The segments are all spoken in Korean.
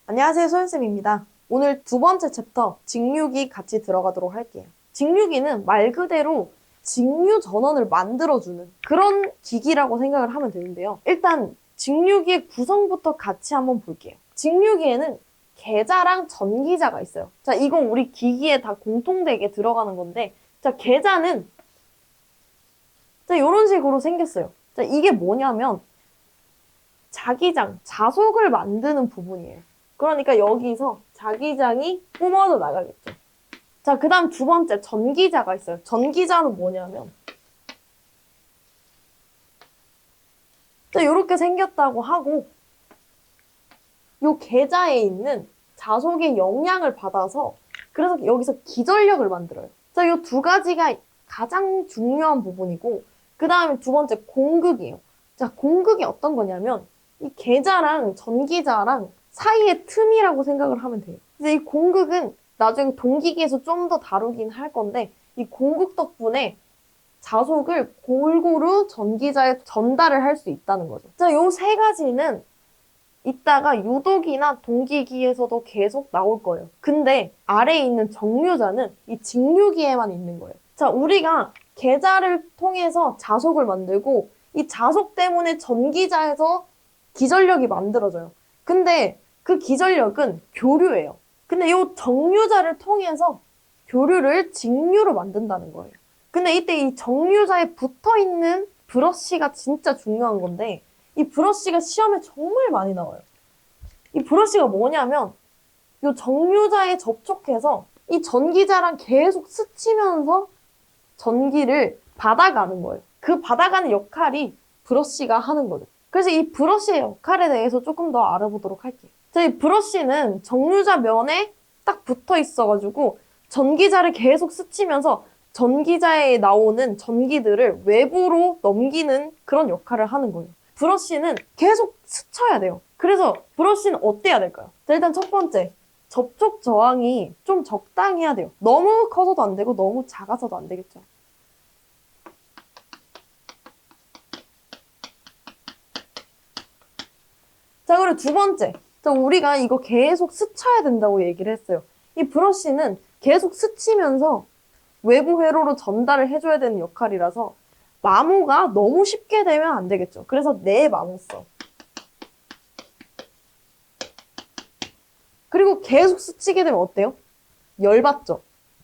안녕하세요, 소연쌤입니다. 오늘 두 번째 챕터, 직류기 같이 들어가도록 할게요. 직류기는 말 그대로 직류 전원을 만들어주는 그런 기기라고 생각을 하면 되는데요. 일단 직류기의 구성부터 같이 한번 볼게요. 직류기에는 계자랑 전기자가 있어요. 자, 이건 우리 기기에 다 공통되게 들어가는 건데, 자, 계자는 자, 이런 식으로 생겼어요. 자, 이게 뭐냐면 자기장, 자속을 만드는 부분이에요. 그러니까 여기서 자기장이 뿜어져 나가겠죠. 자, 그 다음 두 번째 전기자가 있어요. 전기자는 뭐냐면 자, 이렇게 생겼다고 하고 요 계자에 있는 자속의 영향을 받아서 그래서 여기서 기전력을 만들어요. 자, 요 두 가지가 가장 중요한 부분이고 그 다음에 두 번째 공극이에요. 자, 공극이 어떤 거냐면 이 계자랑 전기자랑 사이의 틈이라고 생각을 하면 돼요. 이제 이 공극은 나중에 동기기에서 좀 더 다루긴 할 건데 이 공극 덕분에 자속을 골고루 전기자에 전달을 할 수 있다는 거죠. 자, 요 세 가지는 이따가 유도기나 동기기에서도 계속 나올 거예요. 근데 아래에 있는 정류자는 이 직류기에만 있는 거예요. 자, 우리가 계자를 통해서 자속을 만들고 이 자속 때문에 전기자에서 기전력이 만들어져요. 근데 그 기전력은 교류예요. 근데 이 정류자를 통해서 교류를 직류로 만든다는 거예요. 근데 이때 이 정류자에 붙어 있는 브러쉬가 진짜 중요한 건데 이 브러쉬가 시험에 정말 많이 나와요. 이 브러쉬가 뭐냐면 이 정류자에 접촉해서 이 전기자랑 계속 스치면서 전기를 받아가는 거예요. 그 받아가는 역할이 브러쉬가 하는 거죠. 그래서 이 브러쉬의 역할에 대해서 조금 더 알아보도록 할게요. 이 브러쉬는 정류자 면에 딱 붙어 있어가지고 전기자를 계속 스치면서 전기자에 나오는 전기들을 외부로 넘기는 그런 역할을 하는 거예요. 브러쉬는 계속 스쳐야 돼요. 그래서 브러쉬는 어때야 될까요? 자, 일단 첫 번째, 접촉 저항이 좀 적당해야 돼요. 너무 커서도 안 되고 너무 작아서도 안 되겠죠. 자, 그리고 두 번째. 자, 우리가 이거 계속 스쳐야 된다고 얘기를 했어요. 이 브러쉬는 계속 스치면서 외부 회로로 전달을 해줘야 되는 역할이라서 마모가 너무 쉽게 되면 안 되겠죠. 그래서 내 마모 써. 그리고 계속 스치게 되면 어때요? 열받죠.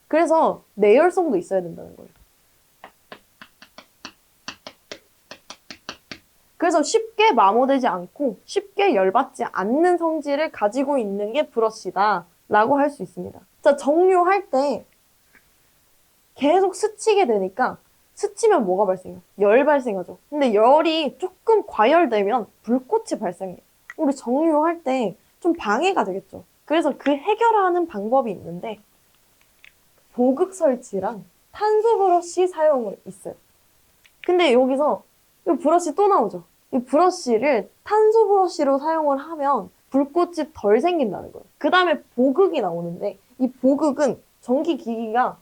그래서 내열성도 있어야 된다는 거예요. 그래서 쉽게 마모되지 않고 쉽게 열받지 않는 성질을 가지고 있는 게 브러쉬다 라고 할 수 있습니다. 자, 정류할 때 계속 스치게 되니까 스치면 뭐가 발생해요? 열 발생하죠. 근데 열이 조금 과열되면 불꽃이 발생해요. 우리 정류할 때 좀 방해가 되겠죠. 그래서 그 해결하는 방법이 있는데 보극 설치랑 탄소 브러쉬 사용을 있어요. 근데 여기서 이 브러쉬 또 나오죠. 이 브러쉬를 탄소 브러쉬로 사용을 하면 불꽃이 덜 생긴다는 거예요. 그 다음에 보극이 나오는데 이 보극은 전기 기기가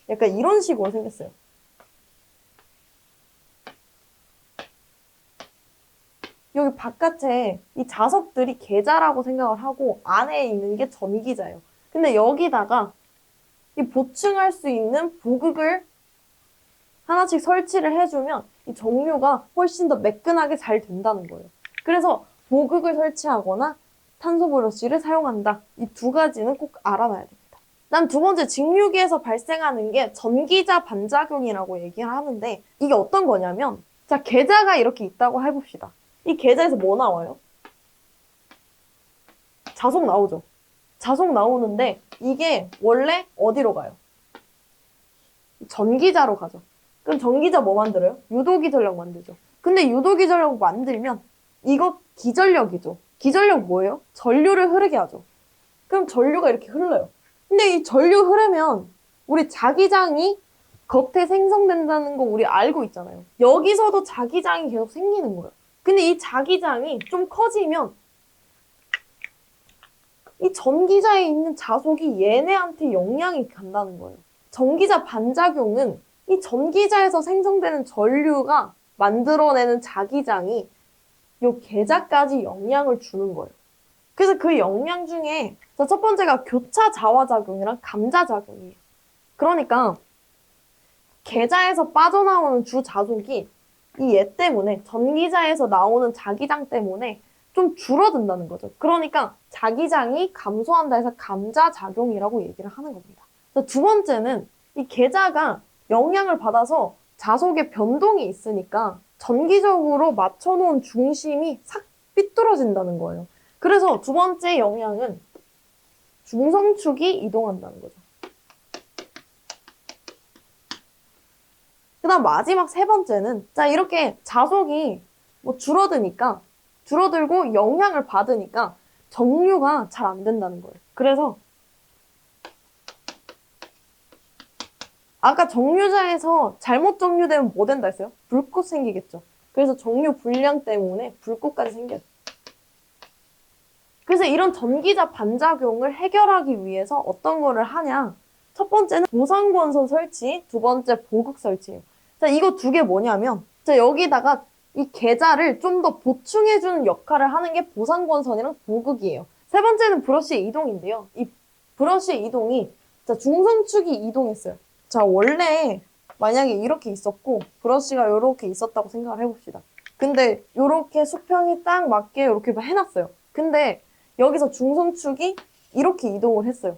약간 이런 식으로 생겼어요. 여기 바깥에 이 자석들이 계자라고 생각을 하고 안에 있는 게 전기자예요. 근데 여기다가 이 보충할 수 있는 보극을 하나씩 설치를 해주면 이 정류가 훨씬 더 매끈하게 잘 된다는 거예요. 그래서 보극을 설치하거나 탄소 브러쉬를 사용한다. 이 두 가지는 꼭 알아놔야 됩니다. 난 두 번째 직류기에서 발생하는 게 전기자 반작용이라고 얘기를 하는데 이게 어떤 거냐면 자, 계자가 이렇게 있다고 해봅시다. 이 계자에서 뭐 나와요? 자속 나오죠. 자속 나오는데 이게 원래 어디로 가요? 전기자로 가죠. 그럼 전기자 뭐 만들어요? 유도기전력 만들죠. 근데 유도기전력 만들면 이거 기전력이죠. 기전력 뭐예요? 전류를 흐르게 하죠. 그럼 전류가 이렇게 흘러요. 근데 이 전류 흐르면 우리 자기장이 겉에 생성된다는 거 우리 알고 있잖아요. 여기서도 자기장이 계속 생기는 거예요. 근데 이 자기장이 좀 커지면 이 전기자에 있는 자속이 얘네한테 영향이 간다는 거예요. 전기자 반작용은 이 전기자에서 생성되는 전류가 만들어내는 자기장이 요 계자까지 영향을 주는 거예요. 그래서 그 영양 중에 첫 번째가 교차 자화작용이랑 감자작용이에요. 그러니까 계자에서 빠져나오는 주자속이 이 얘 때문에 전기자에서 나오는 자기장 때문에 좀 줄어든다는 거죠. 그러니까 자기장이 감소한다 해서 감자작용이라고 얘기를 하는 겁니다. 두 번째는 이 계자가 영향을 받아서 자속의 변동이 있으니까 전기적으로 맞춰놓은 중심이 싹 삐뚤어진다는 거예요. 그래서 두 번째 영향은 중성축이 이동한다는 거죠. 그 다음 마지막 세 번째는 자 이렇게 자속이 뭐 줄어들고 영향을 받으니까 정류가 잘 안 된다는 거예요. 그래서 아까 정류자에서 잘못 정류되면 뭐 된다 했어요? 불꽃 생기겠죠. 그래서 정류 불량 때문에 불꽃까지 생겨요. 그래서 이런 전기자 반작용을 해결하기 위해서 어떤 거를 하냐? 첫 번째는 보상권선 설치, 두 번째 보극 설치예요. 자, 이거 두 개 뭐냐면 자, 여기다가 이 계자를 좀 더 보충해주는 역할을 하는 게 보상권선이랑 보극이에요. 세 번째는 브러쉬 이동인데요. 이 브러쉬 이동이 자, 중성축이 이동했어요. 자, 원래 만약에 이렇게 있었고 브러쉬가 이렇게 있었다고 생각을 해봅시다. 근데 이렇게 수평이 딱 맞게 이렇게 해놨어요. 근데 여기서 중성축이 이렇게 이동을 했어요.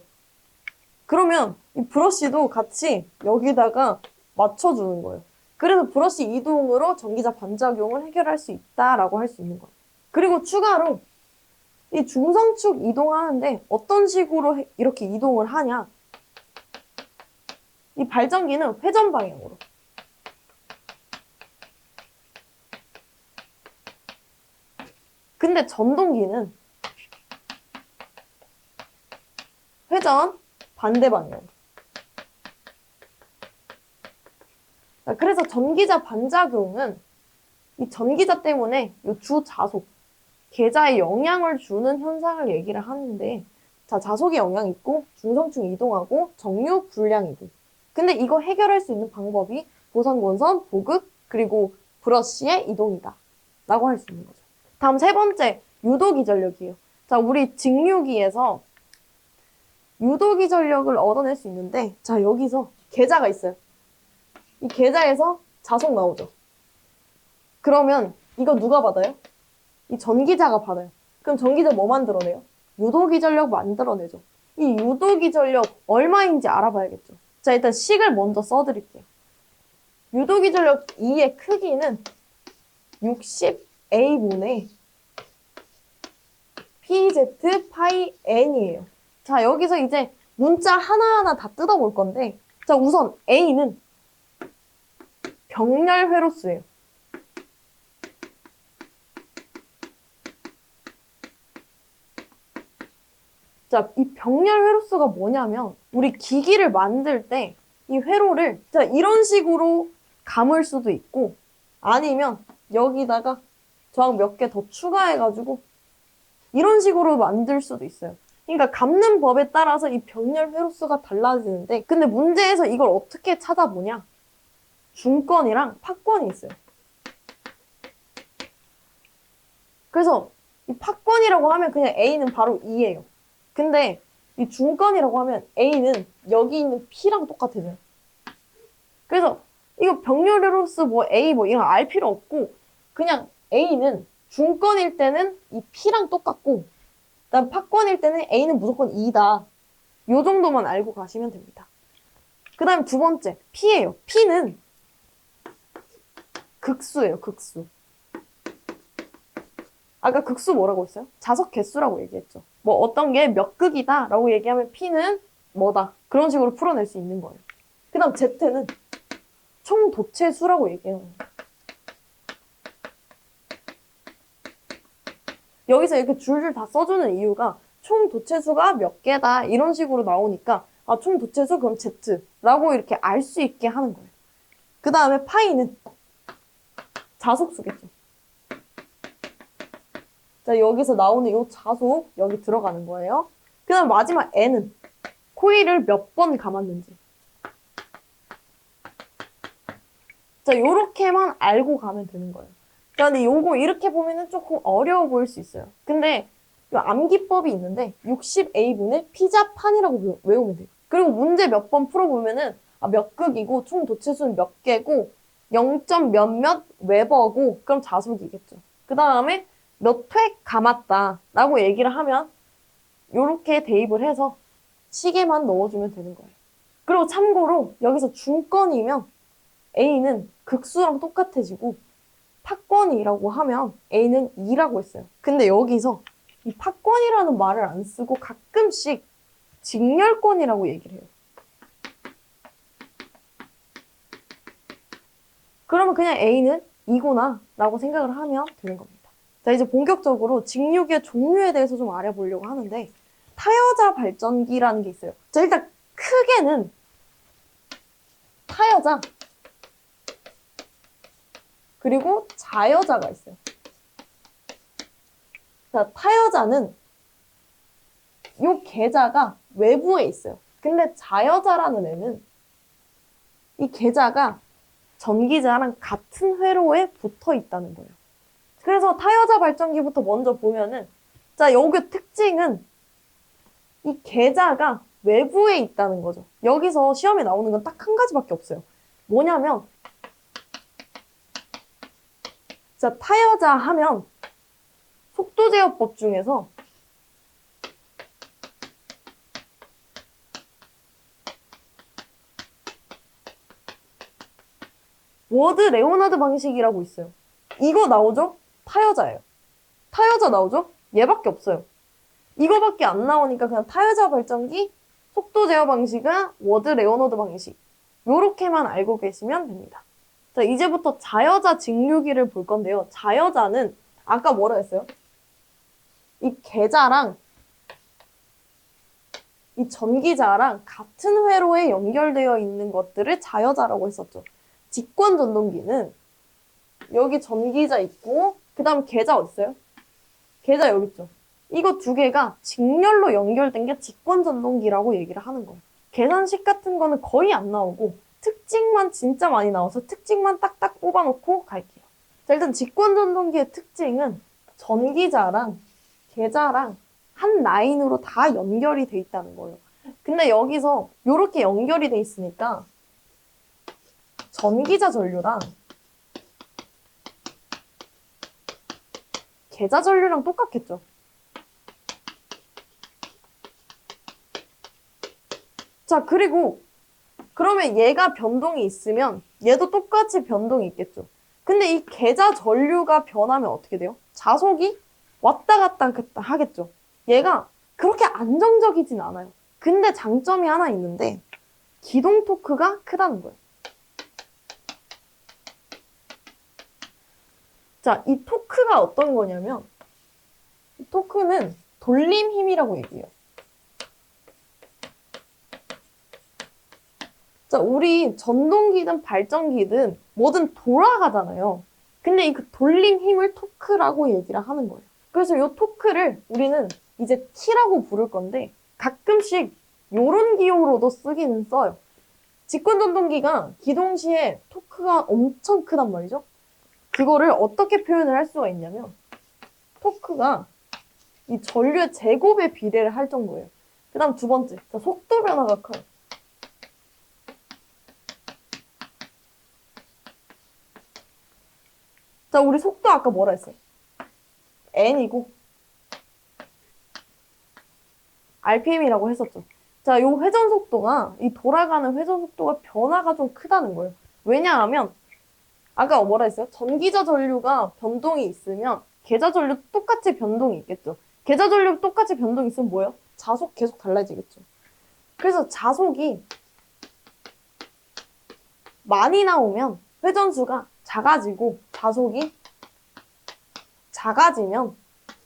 그러면 이 브러쉬도 같이 여기다가 맞춰주는 거예요. 그래서 브러쉬 이동으로 전기자 반작용을 해결할 수 있다라고 할 수 있는 거예요. 그리고 추가로 이 중성축 이동하는데 어떤 식으로 이렇게 이동을 하냐? 이 발전기는 회전 방향으로. 근데 전동기는 회전 반대 방향. 그래서 전기자 반작용은 이 전기자 때문에 이 주자속, 계자에 영향을 주는 현상을 얘기를 하는데 자, 자속에 영향이 있고 중성축 이동하고 정류 불량 이동. 근데 이거 해결할 수 있는 방법이 보상권선, 보극, 그리고 브러쉬의 이동이다. 라고 할 수 있는 거죠. 다음 세 번째, 유도기 전력이에요. 자, 우리 직류기에서 유도기 전력을 얻어낼 수 있는데 자, 여기서 계자가 있어요. 이 계자에서 자속 나오죠. 그러면 이거 누가 받아요? 이 전기자가 받아요. 그럼 전기자 뭐 만들어내요? 유도기 전력 만들어내죠. 이 유도기 전력 얼마인지 알아봐야겠죠. 자, 일단 식을 먼저 써드릴게요. 유도기 전력 2의 크기는 60A분의 PZ 파이 N이에요. 자, 여기서 이제 문자 하나하나 다 뜯어볼 건데 자, 우선 A는 병렬 회로수예요. 자, 이 병렬 회로수가 뭐냐면 우리 기기를 만들 때 이 회로를 자, 이런 식으로 감을 수도 있고 아니면 여기다가 저항 몇 개 더 추가해가지고 이런 식으로 만들 수도 있어요. 그러니까 감는 법에 따라서 이 병렬 회로수가 달라지는데 근데 문제에서 이걸 어떻게 찾아보냐? 중권이랑 파권이 있어요. 그래서 이 파권이라고 하면 그냥 A는 바로 2예요. 근데 이 중권이라고 하면 A는 여기 있는 P랑 똑같아져요. 그래서 이거 병렬회로수 뭐 A 뭐 이런 알 필요 없고 그냥 A는 중권일 때는 이 P랑 똑같고 그다음 파권일 때는 A는 무조건 2다. 요 정도만 알고 가시면 됩니다. 그 다음에 두 번째 P예요. P는 극수예요. 극수. 아까 극수 뭐라고 했어요? 자석 개수라고 얘기했죠. 뭐 어떤 게 몇 극이다 라고 얘기하면 P는 뭐다. 그런 식으로 풀어낼 수 있는 거예요. 그 다음 Z는 총 도체수라고 얘기해요. 여기서 이렇게 줄줄 다 써주는 이유가 총 도체수가 몇 개다 이런 식으로 나오니까 아, 총 도체수 그럼 Z라고 이렇게 알 수 있게 하는 거예요. 그 다음에 파이는 자속수겠죠. 자, 여기서 나오는 이 자속 여기 들어가는 거예요. 그 다음 마지막 N은 코일을 몇 번 감았는지. 자, 요렇게만 알고 가면 되는 거예요. 자, 근데 요거 이렇게 보면은 조금 어려워 보일 수 있어요. 근데 이 암기법이 있는데 60A분의 피자판이라고 외우면 돼요. 그리고 문제 몇 번 풀어보면은 몇 극이고 총 도체수는 몇 개고 0. 몇몇 웨버고 그럼 자속이겠죠. 그 다음에 몇 회 감았다 라고 얘기를 하면 이렇게 대입을 해서 시계만 넣어주면 되는 거예요. 그리고 참고로 여기서 중권이면 A는 극수랑 똑같아지고 파권이라고 하면 A는 2라고 했어요. 근데 여기서 이 파권이라는 말을 안 쓰고 가끔씩 직렬권이라고 얘기를 해요. 그러면 그냥 A는 2구나 라고 생각을 하면 되는 겁니다. 자, 이제 본격적으로 직육의 종류에 대해서 좀 알아보려고 하는데 타여자 발전기라는 게 있어요. 자, 일단 크게는 타여자 그리고 자여자가 있어요. 자, 타여자는 이 계자가 외부에 있어요. 근데 자여자라는 애는 이 계자가 전기자랑 같은 회로에 붙어 있다는 거예요. 그래서 타여자 발전기부터 먼저 보면은 자, 여기 특징은 이 계자가 외부에 있다는 거죠. 여기서 시험에 나오는 건 딱 한 가지밖에 없어요. 뭐냐면 자, 타여자 하면 속도제어법 중에서 워드 레오나드 방식이라고 있어요. 이거 나오죠? 타여자예요. 타여자 나오죠? 얘밖에 없어요. 이거밖에 안 나오니까 그냥 타여자 발전기, 속도 제어 방식은 워드 레오나드 방식. 요렇게만 알고 계시면 됩니다. 자, 이제부터 자여자 직류기를 볼 건데요. 자여자는 아까 뭐라 했어요? 이 계자랑 이 전기자랑 같은 회로에 연결되어 있는 것들을 자여자라고 했었죠. 직권 전동기는 여기 전기자 있고 그 다음 계자 어디 있어요? 계자 여기 있죠. 이거 두 개가 직렬로 연결된 게 직권 전동기라고 얘기를 하는 거예요. 계산식 같은 거는 거의 안 나오고 특징만 진짜 많이 나와서 특징만 딱딱 뽑아놓고 갈게요. 자, 일단 직권 전동기의 특징은 전기자랑 계자랑 한 라인으로 다 연결이 돼 있다는 거예요. 근데 여기서 이렇게 연결이 돼 있으니까 전기자 전류랑 계자 전류랑 똑같겠죠. 자, 그리고 그러면 얘가 변동이 있으면 얘도 똑같이 변동이 있겠죠. 근데 이 계자 전류가 변하면 어떻게 돼요? 자속이 왔다 갔다 하겠죠. 얘가 그렇게 안정적이진 않아요. 근데 장점이 하나 있는데 기동 토크가 크다는 거예요. 자, 이 토크가 어떤 거냐면 이 토크는 돌림 힘이라고 얘기해요. 자, 우리 전동기든 발전기든 뭐든 돌아가잖아요. 근데 이 그 돌림 힘을 토크라고 얘기를 하는 거예요. 그래서 이 토크를 우리는 이제 T라고 부를 건데 가끔씩 요런 기호로도 쓰기는 써요. 직권 전동기가 기동 시에 토크가 엄청 크단 말이죠. 그거를 어떻게 표현을 할 수가 있냐면 토크가 이 전류의 제곱에 비례를 할 정도예요. 그 다음 두 번째, 자, 속도 변화가 커요. 자, 우리 속도 아까 뭐라 했어요? n이고 rpm이라고 했었죠. 자, 요 회전 속도가 이 돌아가는 회전 속도가 변화가 좀 크다는 거예요. 왜냐하면 아까 뭐라 했어요? 전기자 전류가 변동이 있으면 계자 전류 똑같이 변동이 있겠죠. 계자 전류 똑같이 변동이 있으면 뭐예요? 자속 계속 달라지겠죠. 그래서 자속이 많이 나오면 회전수가 작아지고 자속이 작아지면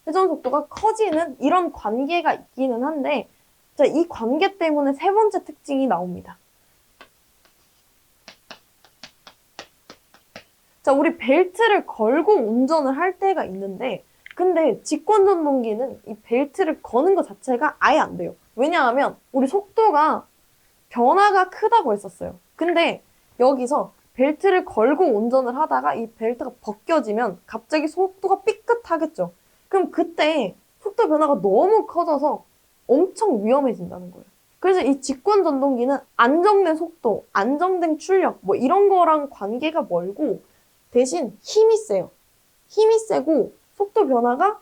회전 속도가 커지는 이런 관계가 있기는 한데 자, 이 관계 때문에 세 번째 특징이 나옵니다. 자, 우리 벨트를 걸고 운전을 할 때가 있는데 근데 직권 전동기는 이 벨트를 거는 것 자체가 아예 안 돼요. 왜냐하면 우리 속도가 변화가 크다고 했었어요. 근데 여기서 벨트를 걸고 운전을 하다가 이 벨트가 벗겨지면 갑자기 속도가 삐끗하겠죠. 그럼 그때 속도 변화가 너무 커져서 엄청 위험해진다는 거예요. 그래서 이 직권 전동기는 안정된 속도, 안정된 출력 뭐 이런 거랑 관계가 멀고 대신 힘이 세요. 힘이 세고 속도 변화가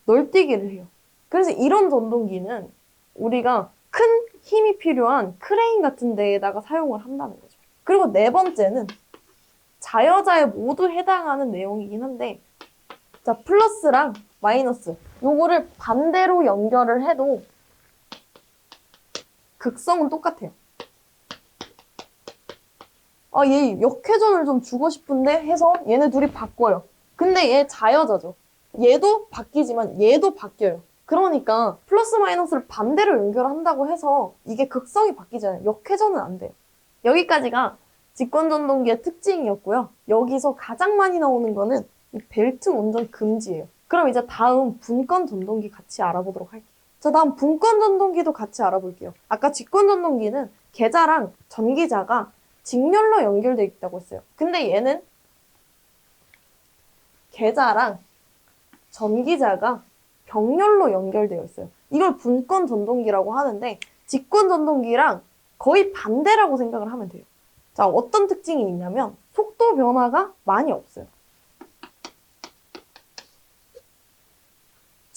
널뛰기를 해요. 그래서 이런 전동기는 우리가 큰 힘이 필요한 크레인 같은 데에다가 사용을 한다는 거죠. 그리고 네 번째는 자여자에 모두 해당하는 내용이긴 한데, 자, 플러스랑 마이너스 요거를 반대로 연결을 해도 극성은 똑같아요. 아, 얘 역회전을 좀 주고 싶은데 해서 얘네 둘이 바꿔요. 근데 얘 자여자죠. 얘도 바뀌지만 얘도 바뀌어요. 그러니까 플러스 마이너스를 반대로 연결한다고 해서 이게 극성이 바뀌잖아요. 역회전은 안 돼요. 여기까지가 직권전동기의 특징이었고요. 여기서 가장 많이 나오는 거는 이 벨트 운전 금지예요. 그럼 이제 다음 분권전동기 같이 알아보도록 할게요. 자, 다음 분권전동기도 같이 알아볼게요. 아까 직권전동기는 계좌랑 전기자가 직렬로 연결되어 있다고 했어요. 근데 얘는 계좌랑 전기자가 병렬로 연결되어 있어요. 이걸 분권전동기라고 하는데 직권전동기랑 거의 반대라고 생각을 하면 돼요. 자, 어떤 특징이 있냐면 속도 변화가 많이 없어요.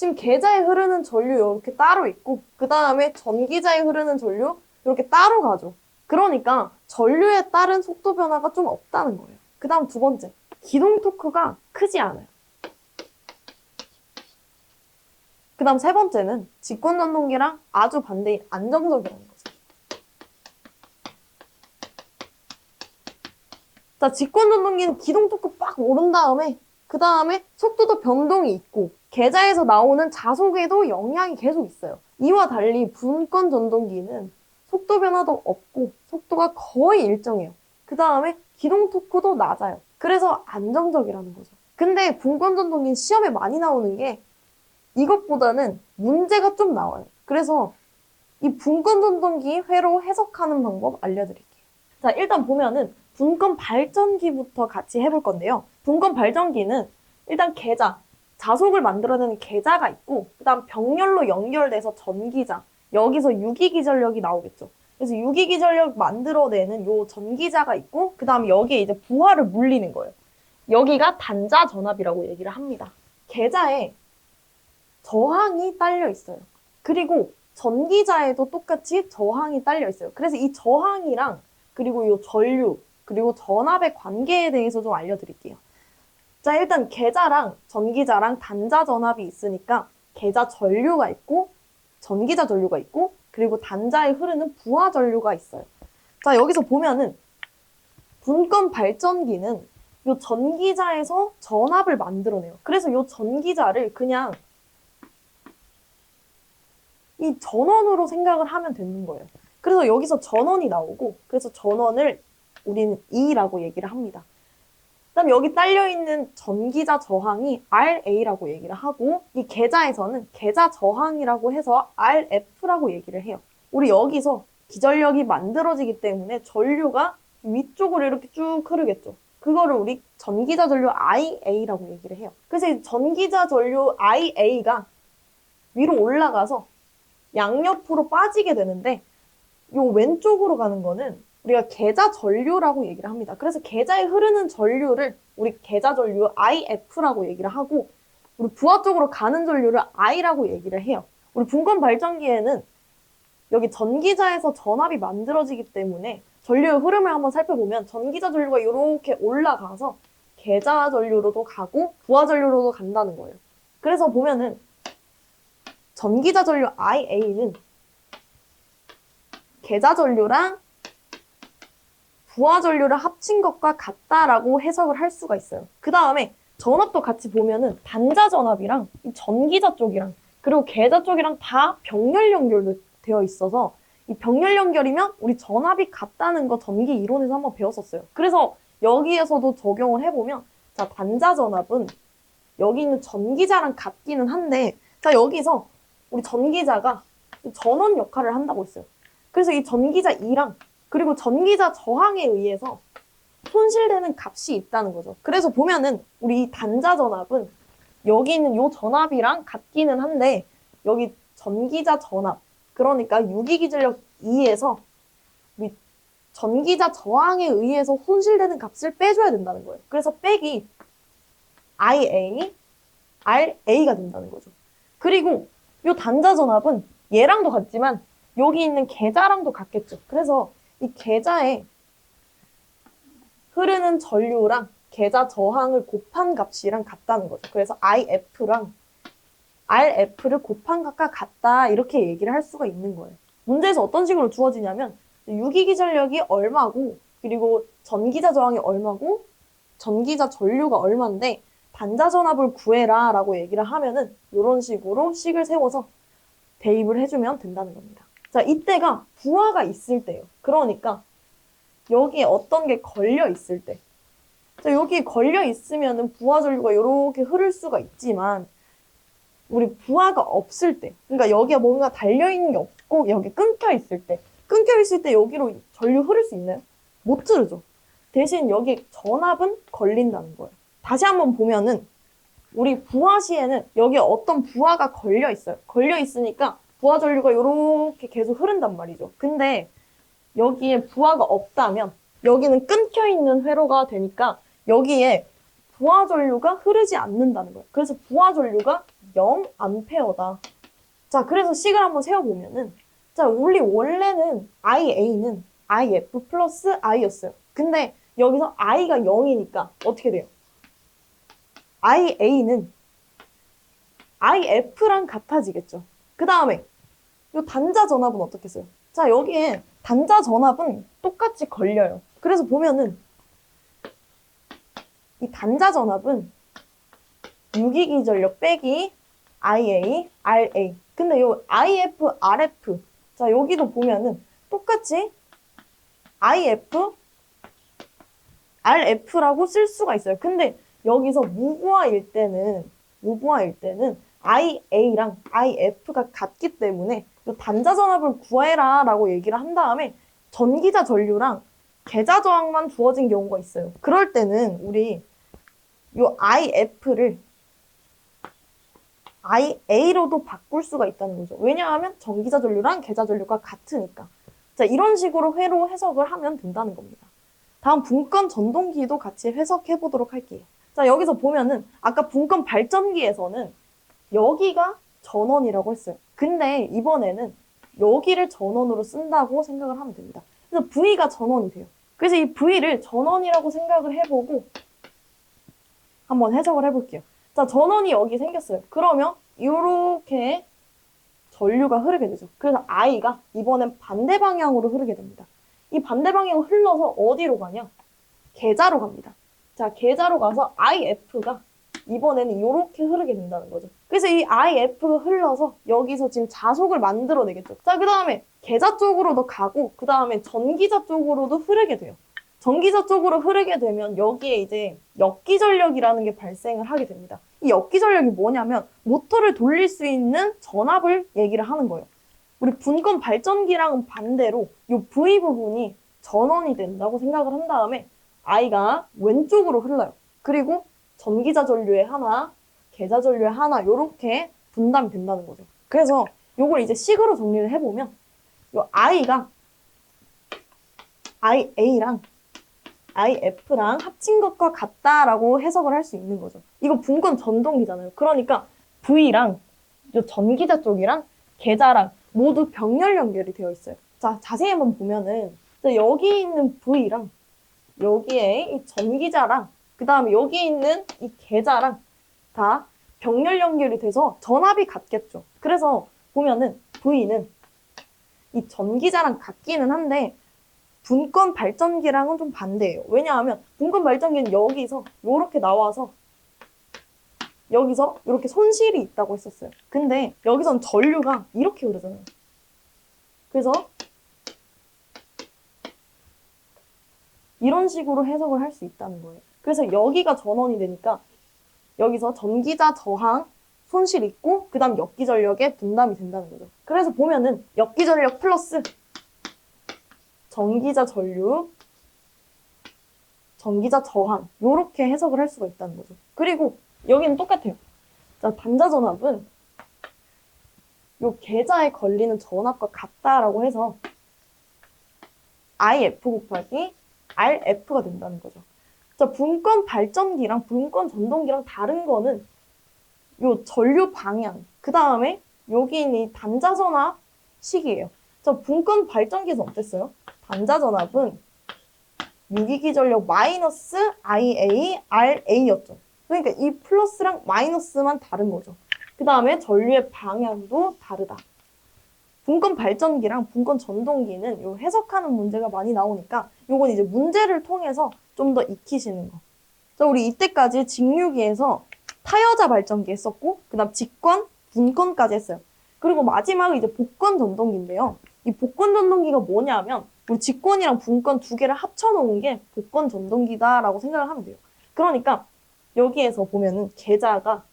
지금 계좌에 흐르는 전류 이렇게 따로 있고 그 다음에 전기자에 흐르는 전류 이렇게 따로 가죠. 그러니까 전류에 따른 속도 변화가 좀 없다는 거예요. 그 다음 두 번째, 기동 토크가 크지 않아요. 그 다음 세 번째는 직권전동기랑 아주 반대인 안정적이라는 거죠. 자, 직권전동기는 기동 토크 빡 오른 다음에 그 다음에 속도도 변동이 있고 계좌에서 나오는 자속에도 영향이 계속 있어요. 이와 달리 분권전동기는 속도 변화도 없고 속도가 거의 일정해요. 그 다음에 기동 토크도 낮아요. 그래서 안정적이라는 거죠. 근데 분권전동기는 시험에 많이 나오는 게 이것보다는 문제가 좀 나와요. 그래서 이 분권전동기 회로 해석하는 방법 알려드릴게요. 자, 일단 보면은 분권 발전기부터 같이 해볼 건데요. 분권 발전기는 일단 계좌, 자속을 만들어내는 계좌가 있고 그 다음 병렬로 연결돼서 전기자, 여기서 유기기전력이 나오겠죠. 그래서 유기기전력 만들어내는 요 전기자가 있고 그 다음 여기에 이제 부하를 물리는 거예요. 여기가 단자 전압이라고 얘기를 합니다. 계좌에 저항이 딸려 있어요. 그리고 전기자에도 똑같이 저항이 딸려 있어요. 그래서 이 저항이랑 그리고 이 전류 그리고 전압의 관계에 대해서 좀 알려드릴게요. 자, 일단 계좌랑 전기자랑 단자 전압이 있으니까 계좌 전류가 있고 전기자 전류가 있고 그리고 단자에 흐르는 부하 전류가 있어요. 자, 여기서 보면은 분권 발전기는 이 전기자에서 전압을 만들어내요. 그래서 이 전기자를 그냥 이 전원으로 생각을 하면 되는 거예요. 그래서 여기서 전원이 나오고 그래서 전원을 우리는 E라고 얘기를 합니다. 그다음 여기 딸려있는 전기자 저항이 RA라고 얘기를 하고 이 계좌에서는 계좌 저항이라고 해서 RF라고 얘기를 해요. 우리 여기서 기전력이 만들어지기 때문에 전류가 위쪽으로 이렇게 쭉 흐르겠죠. 그거를 우리 전기자 전류 IA라고 얘기를 해요. 그래서 이 전기자 전류 IA가 위로 올라가서 양옆으로 빠지게 되는데 요 왼쪽으로 가는 거는 우리가 계좌 전류라고 얘기를 합니다. 그래서 계좌에 흐르는 전류를 우리 계좌 전류 IF라고 얘기를 하고 우리 부하 쪽으로 가는 전류를 I라고 얘기를 해요. 우리 분권 발전기에는 여기 전기자에서 전압이 만들어지기 때문에 전류의 흐름을 한번 살펴보면 전기자 전류가 이렇게 올라가서 계좌 전류로도 가고 부하 전류로도 간다는 거예요. 그래서 보면은 전기자 전류 IA는 계좌 전류랑 부하 전류를 합친 것과 같다라고 해석을 할 수가 있어요. 그 다음에 전압도 같이 보면은 단자 전압이랑 이 전기자 쪽이랑 그리고 계좌 쪽이랑 다 병렬 연결로 되어 있어서 이 병렬 연결이면 우리 전압이 같다는 거 전기 이론에서 한번 배웠었어요. 그래서 여기에서도 적용을 해보면 자, 단자 전압은 여기 있는 전기자랑 같기는 한데 자, 여기서 우리 전기자가 전원 역할을 한다고 했어요. 그래서 이 전기자 E랑 그리고 전기자 저항에 의해서 손실되는 값이 있다는 거죠. 그래서 보면은 우리 이 단자 전압은 여기 있는 요 전압이랑 같기는 한데 여기 전기자 전압, 그러니까 유기기전력 2에서 전기자 저항에 의해서 손실되는 값을 빼줘야 된다는 거예요. 그래서 빼기 IA, RA가 된다는 거죠. 그리고 이 단자 전압은 얘랑도 같지만 여기 있는 계자랑도 같겠죠. 그래서 이 계자에 흐르는 전류랑 계자 저항을 곱한 값이랑 같다는 거죠. 그래서 IF랑 RF를 곱한 값과 같다, 이렇게 얘기를 할 수가 있는 거예요. 문제에서 어떤 식으로 주어지냐면 유기기전력이 얼마고, 그리고 전기자 저항이 얼마고, 전기자 전류가 얼마인데 단자 전압을 구해라 라고 얘기를 하면은 이런 식으로 식을 세워서 대입을 해주면 된다는 겁니다. 자, 이때가 부하가 있을 때예요. 그러니까 여기에 어떤 게 걸려 있을 때, 자, 여기 걸려 있으면은 부하 전류가 이렇게 흐를 수가 있지만 우리 부하가 없을 때, 그러니까 여기에 뭔가 달려있는 게 없고 여기 끊겨 있을 때, 여기로 전류 흐를 수 있나요? 못 흐르죠. 대신 여기 전압은 걸린다는 거예요. 다시 한번 보면은 우리 부하 시에는 여기에 어떤 부하가 걸려 있어요. 걸려 있으니까 부하 전류가 이렇게 계속 흐른단 말이죠. 근데 여기에 부하가 없다면 여기는 끊겨 있는 회로가 되니까 여기에 부하 전류가 흐르지 않는다는 거예요. 그래서 부하 전류가 0A다. 자, 그래서 식을 한번 세워보면은, 자, 우리 원래는 IA는 IF 플러스 I였어요. 근데 여기서 I가 0이니까 어떻게 돼요? IA는 IF랑 같아지겠죠. 그 다음에 이 단자 전압은 어떻겠어요? 자, 여기에 단자 전압은 똑같이 걸려요. 그래서 보면은 이 단자 전압은 유기기전력 빼기 IA, RA. 근데 요 IF, RF. 자, 여기도 보면은 똑같이 IF, RF라고 쓸 수가 있어요. 근데 여기서 무부하일 때는 IA랑 IF가 같기 때문에 요 단자 전압을 구해라 라고 얘기를 한 다음에 전기자 전류랑 계자 저항만 주어진 경우가 있어요. 그럴 때는 우리 요 IF를 IA로도 바꿀 수가 있다는 거죠. 왜냐하면 전기자 전류랑 계자 전류가 같으니까. 자, 이런 식으로 회로 해석을 하면 된다는 겁니다. 다음 분권 전동기도 같이 해석해 보도록 할게요. 자, 여기서 보면은 아까 분권 발전기에서는 여기가 전원이라고 했어요. 근데 이번에는 여기를 전원으로 쓴다고 생각을 하면 됩니다. 그래서 V가 전원이 돼요. 그래서 이 V를 전원이라고 생각을 해보고 한번 해석을 해볼게요. 자, 전원이 여기 생겼어요. 그러면 이렇게 전류가 흐르게 되죠. 그래서 I가 이번엔 반대 방향으로 흐르게 됩니다. 이 반대 방향으로 흘러서 어디로 가냐? 계자로 갑니다. 자, 계자로 가서 IF가 이번에는 이렇게 흐르게 된다는 거죠. 그래서 이 IF가 흘러서 여기서 지금 자속을 만들어내겠죠. 자, 그 다음에 계자 쪽으로도 가고 그 다음에 전기자 쪽으로도 흐르게 돼요. 전기자 쪽으로 흐르게 되면 여기에 이제 역기전력이라는 게 발생을 하게 됩니다. 이 역기전력이 뭐냐면 모터를 돌릴 수 있는 전압을 얘기를 하는 거예요. 우리 분권 발전기랑은 반대로 이 V 부분이 전원이 된다고 생각을 한 다음에 I가 왼쪽으로 흘러요. 그리고 전기자 전류에 하나, 계자 전류에 하나 이렇게 분담이 된다는 거죠. 그래서 이걸 이제 식으로 정리를 해보면 이 I가 IA랑 IF랑 합친 것과 같다라고 해석을 할 수 있는 거죠. 이거 분권 전동기잖아요. 그러니까 V랑 이 전기자 쪽이랑 계자랑 모두 병렬 연결이 되어 있어요. 자, 자세히 한번 보면은 여기 있는 V랑 여기에 이 전기자랑 그 다음에 여기 있는 이 계자랑 다 병렬 연결이 돼서 전압이 같겠죠. 그래서 보면은 V는 이 전기자랑 같기는 한데 분권 발전기랑은 좀 반대예요. 왜냐하면 분권 발전기는 여기서 이렇게 나와서 여기서 이렇게 손실이 있다고 했었어요. 근데 여기선 전류가 이렇게 흐르잖아요. 그래서 이런 식으로 해석을 할 수 있다는 거예요. 그래서 여기가 전원이 되니까 여기서 전기자 저항 손실 있고 그 다음 역기전력에 분담이 된다는 거죠. 그래서 보면은 역기전력 플러스 전기자 전류, 전기자 저항 이렇게 해석을 할 수가 있다는 거죠. 그리고 여기는 똑같아요. 자, 단자전압은 요 계좌에 걸리는 전압과 같다라고 해서 IF 곱하기 RF가 된다는 거죠. 자, 분권 발전기랑 분권 전동기랑 다른 거는 요 전류 방향, 그 다음에 여기 있는 이 단자전압 식이에요. 자, 분권 발전기에서 어땠어요? 단자전압은 유기기전력 마이너스 IA, RA였죠. 그러니까 이 플러스랑 마이너스만 다른 거죠. 그 다음에 전류의 방향도 다르다. 분권 발전기랑 분권 전동기는 요 해석하는 문제가 많이 나오니까 요건 이제 문제를 통해서 좀 더 익히시는 거. 자, 우리 이때까지 직류기에서 타여자 발전기 했었고, 그 다음 직권, 분권까지 했어요. 그리고 마지막은 이제 복권 전동기인데요. 이 복권 전동기가 뭐냐면 우리 직권이랑 분권 두 개를 합쳐놓은 게 복권 전동기다라고 생각을 하면 돼요. 그러니까 여기에서 보면은 계좌가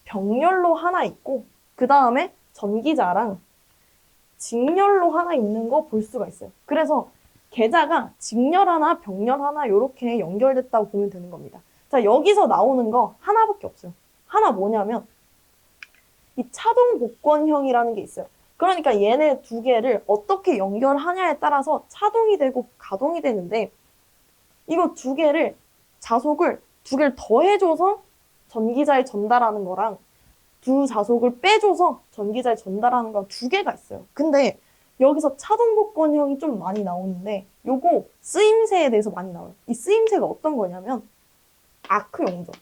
병렬로 하나 있고 그 다음에 전기자랑 직렬로 하나 있는 거 볼 수가 있어요. 그래서 계좌가 직렬 하나, 병렬 하나 이렇게 연결됐다고 보면 되는 겁니다. 자, 여기서 나오는 거 하나밖에 없어요. 하나 뭐냐면 이 차동 복권형이라는 게 있어요. 그러니까 얘네 두 개를 어떻게 연결하냐에 따라서 차동이 되고 가동이 되는데 이거 두 개를 자속을 두 개를 더해줘서 전기자에 전달하는 거랑 두 자속을 빼줘서 전기자에 전달하는 거 두 개가 있어요. 근데 여기서 차동 복권형이 좀 많이 나오는데 요거 쓰임새에 대해서 많이 나와요. 이 쓰임새가 어떤 거냐면 아크 용접.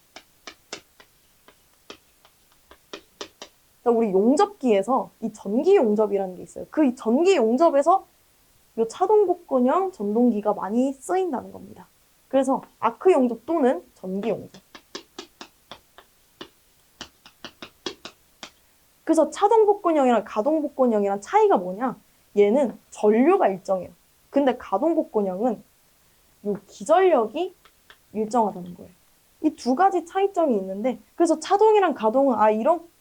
우리 용접기에서 이 전기 용접이라는 게 있어요. 그 전기 용접에서 이 차동 복권형 전동기가 많이 쓰인다는 겁니다. 그래서 아크 용접 또는 전기 용접. 그래서 차동 복권형이랑 가동 복권형이랑 차이가 뭐냐? 얘는 전류가 일정해요. 근데 가동 복권형은 이 기전력이 일정하다는 거예요. 이 두 가지 차이점이 있는데 그래서 차동이랑 가동은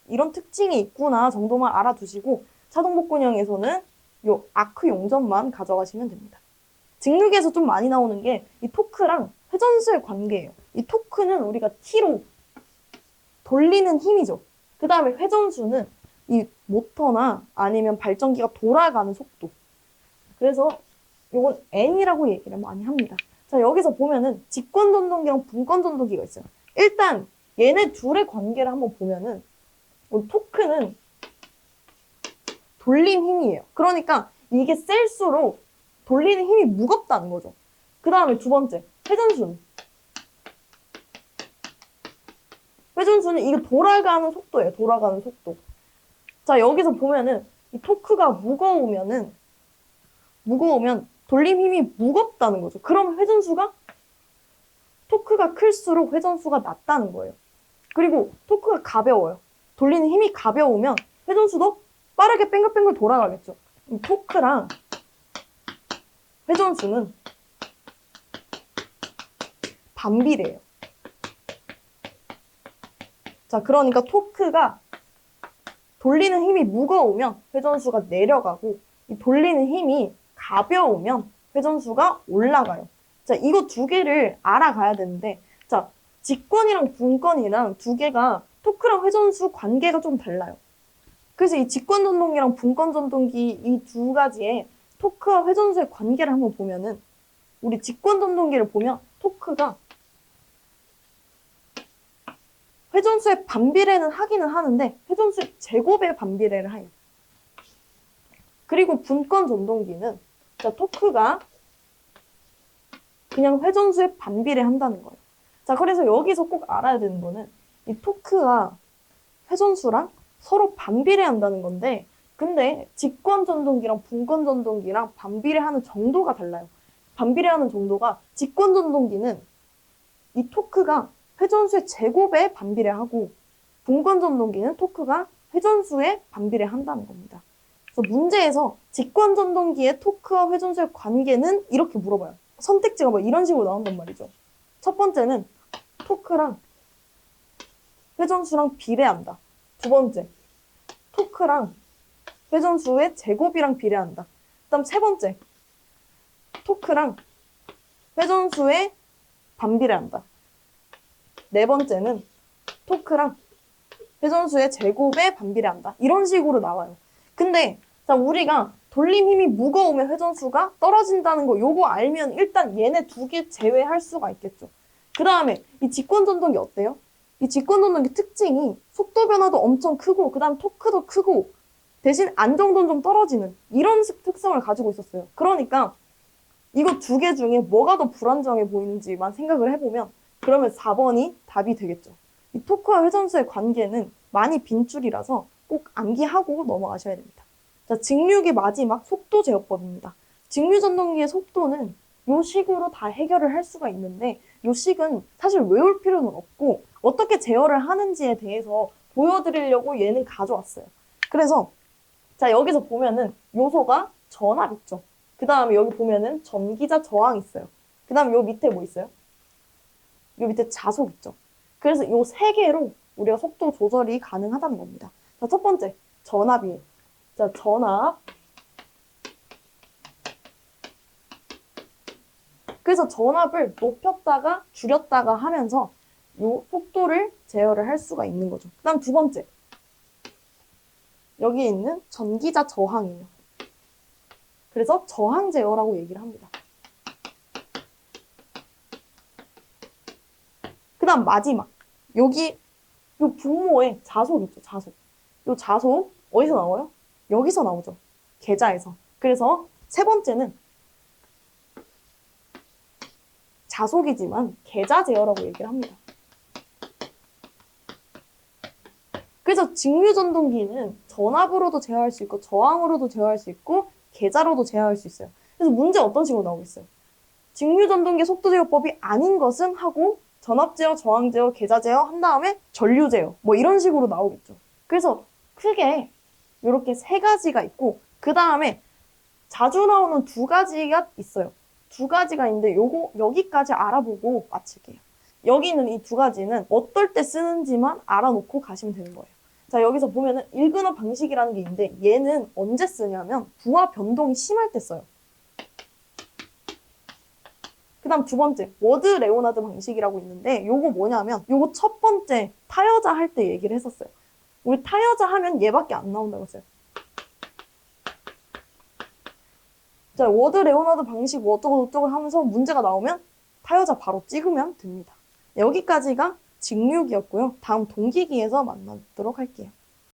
이런 특징이 있구나 정도만 알아두시고 차동 복권형에서는 요 아크 용접만 가져가시면 됩니다. 직류기에서 좀 많이 나오는 게 이 토크랑 회전수의 관계예요. 이 토크는 우리가 T로 돌리는 힘이죠. 그 다음에 회전수는 이 모터나 아니면 발전기가 돌아가는 속도. 그래서 이건 N이라고 얘기를 많이 합니다. 자, 여기서 보면은 직권 전동기랑 분권 전동기가 있어요. 일단 얘네 둘의 관계를 한번 보면은 토크는 돌림 힘이에요. 그러니까 이게 셀수록 돌리는 힘이 무겁다는 거죠. 그 다음에 두 번째, 회전수는. 회전수는 이거 돌아가는 속도예요. 돌아가는 속도. 자, 여기서 보면은 이 토크가 무거우면 돌림 힘이 무겁다는 거죠. 그럼 회전수가 토크가 클수록 회전수가 낮다는 거예요. 그리고 토크가 가벼워요. 돌리는 힘이 가벼우면 회전수도 빠르게 뺑글뺑글 돌아가겠죠. 토크랑 회전수는 반비례해요. 자, 그러니까 토크가 돌리는 힘이 무거우면 회전수가 내려가고 이 돌리는 힘이 가벼우면 회전수가 올라가요. 자, 이거 두 개를 알아가야 되는데 자, 직권이랑 분권이랑 두 개가 토크랑 회전수 관계가 좀 달라요. 그래서 이 직권 전동기랑 분권 전동기 이 두 가지의 토크와 회전수의 관계를 한번 보면은 우리 직권 전동기를 보면 토크가 회전수의 반비례는 하기는 하는데 회전수의 제곱의 반비례를 해요. 그리고 분권 전동기는 자, 토크가 그냥 회전수의 반비례 한다는 거예요. 자, 그래서 여기서 꼭 알아야 되는 거는 이 토크가 회전수랑 서로 반비례한다는 건데 근데 직권 전동기랑 분권 전동기랑 반비례하는 정도가 달라요. 반비례하는 정도가 직권 전동기는 이 토크가 회전수의 제곱에 반비례하고 분권 전동기는 토크가 회전수에 반비례한다는 겁니다. 그래서 문제에서 직권 전동기의 토크와 회전수의 관계는 이렇게 물어봐요. 선택지가 뭐 이런 식으로 나온단 말이죠. 첫 번째는 토크랑 회전수랑 비례한다. 두 번째, 토크랑 회전수의 제곱이랑 비례한다. 그다음 세 번째, 토크랑 회전수에 반비례한다. 네 번째는 토크랑 회전수의 제곱에 반비례한다. 이런 식으로 나와요. 근데 자, 우리가 돌림 힘이 무거우면 회전수가 떨어진다는 거 요거 알면 일단 얘네 두 개 제외할 수가 있겠죠. 그 다음에 이 직권전동기 어때요? 이 직권전동기 특징이 속도 변화도 엄청 크고 그 다음 토크도 크고 대신 안정도는 좀 떨어지는 이런 특성을 가지고 있었어요. 그러니까 이거 두 개 중에 뭐가 더 불안정해 보이는지만 생각을 해보면 그러면 4번이 답이 되겠죠. 이 토크와 회전수의 관계는 많이 빈줄이라서 꼭 암기하고 넘어가셔야 됩니다. 자, 직류기 마지막 속도 제어법입니다. 직류전동기의 속도는 요 식으로 다 해결을 할 수가 있는데 요 식은 사실 외울 필요는 없고 어떻게 제어를 하는지에 대해서 보여드리려고 얘는 가져왔어요. 그래서 자, 여기서 보면은 요소가 전압 있죠. 그 다음에 여기 보면은 전기자 저항 있어요. 그 다음에 요 밑에 뭐 있어요? 요 밑에 자속 있죠. 그래서 요 세 개로 우리가 속도 조절이 가능하다는 겁니다. 자, 첫 번째, 전압이에요. 자, 전압. 그래서 전압을 높였다가 줄였다가 하면서 요 속도를 제어를 할 수가 있는 거죠. 그 다음 두 번째, 여기에 있는 전기자 저항이에요. 그래서 저항 제어라고 얘기를 합니다. 그 다음 마지막, 여기 요 분모에 자속 있죠, 자속. 요 자속 어디서 나와요? 여기서 나오죠. 계좌에서. 그래서 세 번째는 자속이지만 계좌 제어라고 얘기를 합니다. 그래서 직류전동기는 전압으로도 제어할 수 있고 저항으로도 제어할 수 있고 계좌로도 제어할 수 있어요. 그래서 문제 어떤 식으로 나오겠어요? 직류전동기 속도제어법이 아닌 것은 하고 전압제어, 저항제어, 계좌제어 한 다음에 전류제어 뭐 이런 식으로 나오겠죠. 그래서 크게 이렇게 세 가지가 있고 그 다음에 자주 나오는 두 가지가 있어요. 두 가지가 있는데 요거 여기까지 알아보고 마칠게요. 여기 있는 이 두 가지는 어떨 때 쓰는지만 알아놓고 가시면 되는 거예요. 자, 여기서 보면은 일근업 방식이라는 게 있는데 얘는 언제 쓰냐면 부하 변동이 심할 때 써요. 그 다음 두 번째, 워드 레오나드 방식이라고 있는데 요거 뭐냐면 요거 첫 번째 타여자 할 때 얘기를 했었어요. 우리 타여자 하면 얘밖에 안 나온다고 했어요. 자, 워드 레오나드 방식 뭐 어쩌고 저쩌고 하면서 문제가 나오면 타여자 바로 찍으면 됩니다. 여기까지가 직류기였고요. 다음 동기기에서 만나도록 할게요.